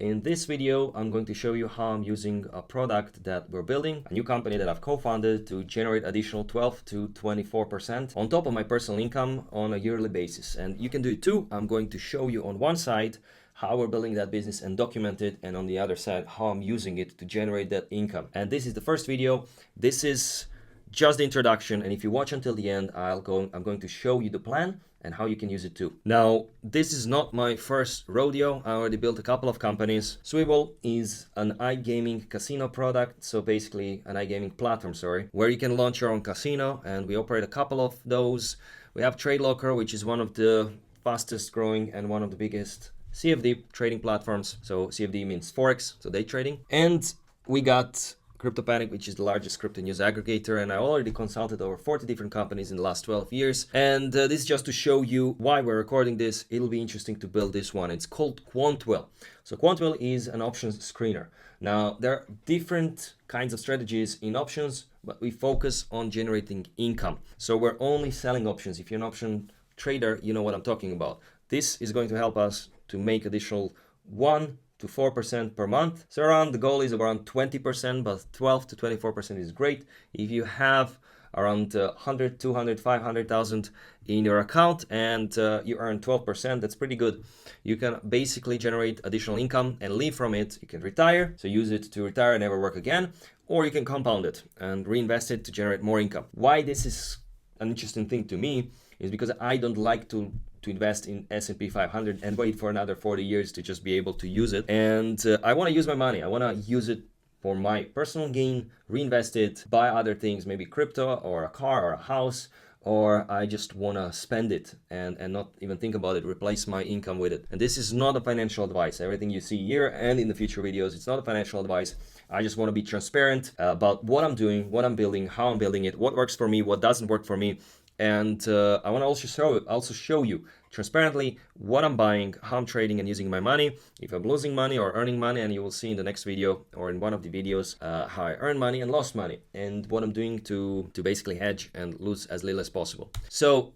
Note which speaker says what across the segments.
Speaker 1: In this video, I'm going to show you how I'm using a product that we're building, a new company that I've co-founded to generate additional 12 to 24% on top of my personal income on a yearly basis. And you can do it too. I'm going to show you on one side how we're building that business and document it, and on the other side, how I'm using it to generate that income. And this is the first video. This is just the introduction, and if you watch until the end, I'm going to show you the plan and how you can use it too. Now, this is not my first rodeo. I already built a couple of companies. QuantWheel is an iGaming casino product, so basically an iGaming platform, where you can launch your own casino, and we operate a couple of those. We have TradeLocker, which is one of the fastest growing and one of the biggest CFD trading platforms. So CFD means Forex, so day trading. And we got CryptoPanic, which is the largest crypto news aggregator, and I already consulted over 40 different companies in the last 12 years. And this is just to show you why we're recording this. It'll be interesting to build this one. It's called QuantWheel. So QuantWheel is an options screener. Now, there are different kinds of strategies in options, but we focus on generating income. So we're only selling options. If you're an option trader, you know what I'm talking about. This is going to help us to make additional 1 to 4% per month. So the goal is around 20%, but 12 to 24% is great. If you have around 100, 200, 500,000 in your account and you earn 12%, that's pretty good. You can basically generate additional income and live from it. You can retire, so use it to retire and never work again, or you can compound it and reinvest it to generate more income. Why this is an interesting thing to me is because I don't like to invest in S&P 500 and wait for another 40 years to just be able to use it. And I want to use my money. I want to use it for my personal gain, reinvest it, buy other things, maybe crypto or a car or a house, or I just want to spend it and not even think about it, replace my income with it. And this is not a financial advice. Everything you see here and in the future videos, it's not a financial advice. I just want to be transparent about what I'm doing, what I'm building, how I'm building it, what works for me, what doesn't work for me. And I want to also show you transparently what I'm buying, how I'm trading and using my money, if I'm losing money or earning money, and you will see in the next video or in one of the videos how I earn money and lost money and what I'm doing to basically hedge and lose as little as possible. So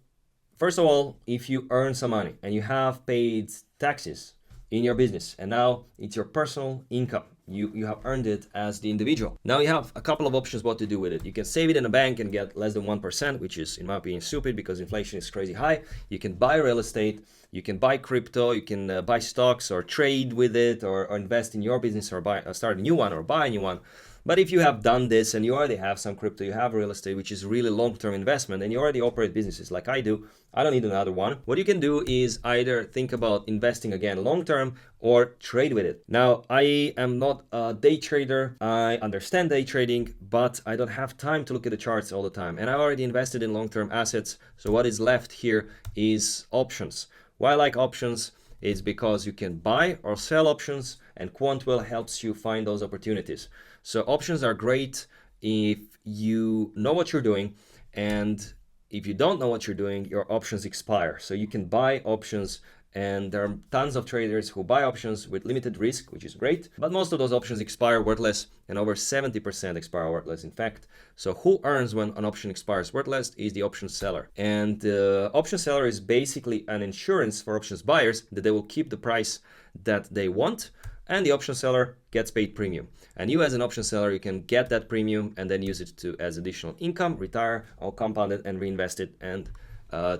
Speaker 1: first of all, if you earn some money and you have paid taxes in your business and now it's your personal income, you have earned it as the individual. Now you have a couple of options what to do with it. You can save it in a bank and get less than 1%, which is, in my opinion, stupid because inflation is crazy high. You can buy real estate, you can buy crypto, you can buy stocks or trade with it or invest in your business or start a new one or buy a new one. But if you have done this and you already have some crypto, you have real estate, which is really long-term investment, and you already operate businesses like I do, I don't need another one. What you can do is either think about investing again long-term or trade with it. Now, I am not a day trader. I understand day trading, but I don't have time to look at the charts all the time. And I already invested in long-term assets. So what is left here is options. Why I like options is because you can buy or sell options, and QuantWheel helps you find those opportunities. So options are great if you know what you're doing, and if you don't know what you're doing, your options expire. So you can buy options, and there are tons of traders who buy options with limited risk, which is great, but most of those options expire worthless, and over 70% expire worthless, in fact. So who earns when an option expires worthless is the option seller. And the option seller is basically an insurance for options buyers that they will keep the price that they want, and the option seller gets paid premium. And you as an option seller, you can get that premium and then use it as additional income, retire, or compound it and reinvest it and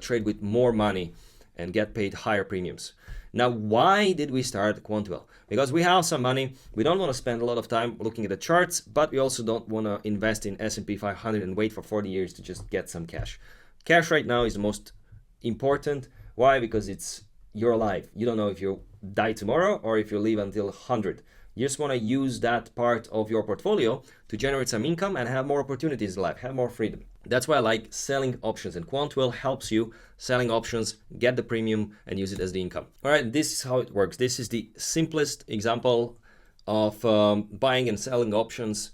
Speaker 1: trade with more money and get paid higher premiums. Now, why did we start QuantWheel? Because we have some money. We don't want to spend a lot of time looking at the charts, but we also don't want to invest in S&P 500 and wait for 40 years to just get some cash. Cash right now is the most important. Why? Because it's your life. You don't know if you die tomorrow or if you live until 100. You just want to use that part of your portfolio to generate some income and have more opportunities in life, have more freedom. That's why I like selling options, and QuantWheel helps you selling options, get the premium and use it as the income. All right, this is how it works. This is the simplest example of buying and selling options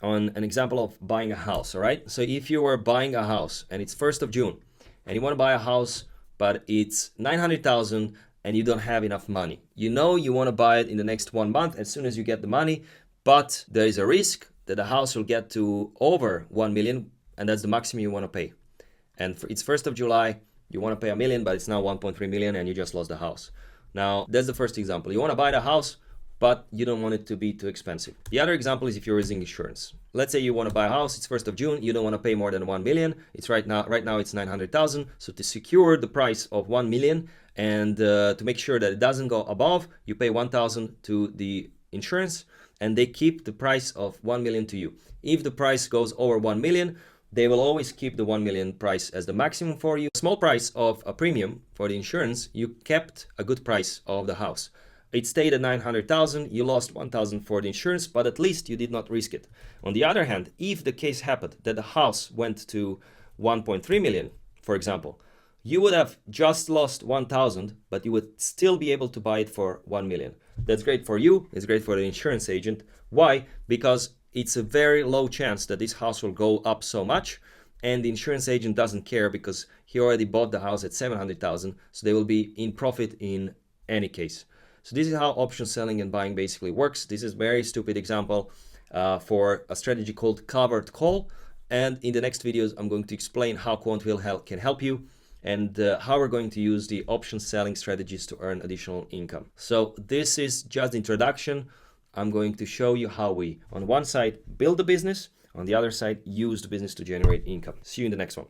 Speaker 1: on an example of buying a house. All right, so if you were buying a house and it's 1st of June and you want to buy a house, but it's 900,000 and you don't have enough money. You know you want to buy it in the next 1 month as soon as you get the money, but there is a risk that the house will get to over 1 million, and that's the maximum you want to pay. And it's 1st of July, you want to pay $1 million, but it's now 1.3 million and you just lost the house. Now, that's the first example. You want to buy the house, but you don't want it to be too expensive. The other example is if you're using insurance. Let's say you want to buy a house, it's 1st of June, you don't want to pay more than 1 million. It's right now it's 900,000. So to secure the price of 1 million and to make sure that it doesn't go above, you pay 1,000 to the insurance and they keep the price of 1 million to you. If the price goes over 1 million, they will always keep the 1 million price as the maximum for you. Small price of a premium for the insurance, you kept a good price of the house. It stayed at 900,000, you lost 1,000 for the insurance, but at least you did not risk it. On the other hand, if the case happened that the house went to 1.3 million, for example, you would have just lost 1,000, but you would still be able to buy it for 1 million. That's great for you, it's great for the insurance agent. Why? Because it's a very low chance that this house will go up so much, and the insurance agent doesn't care because he already bought the house at 700,000, so they will be in profit in any case. So this is how option selling and buying basically works. This is a very stupid example for a strategy called covered call. And in the next videos, I'm going to explain how QuantWheel can help you and how we're going to use the option selling strategies to earn additional income. So this is just the introduction. I'm going to show you how we, on one side, build the business, on the other side, use the business to generate income. See you in the next one.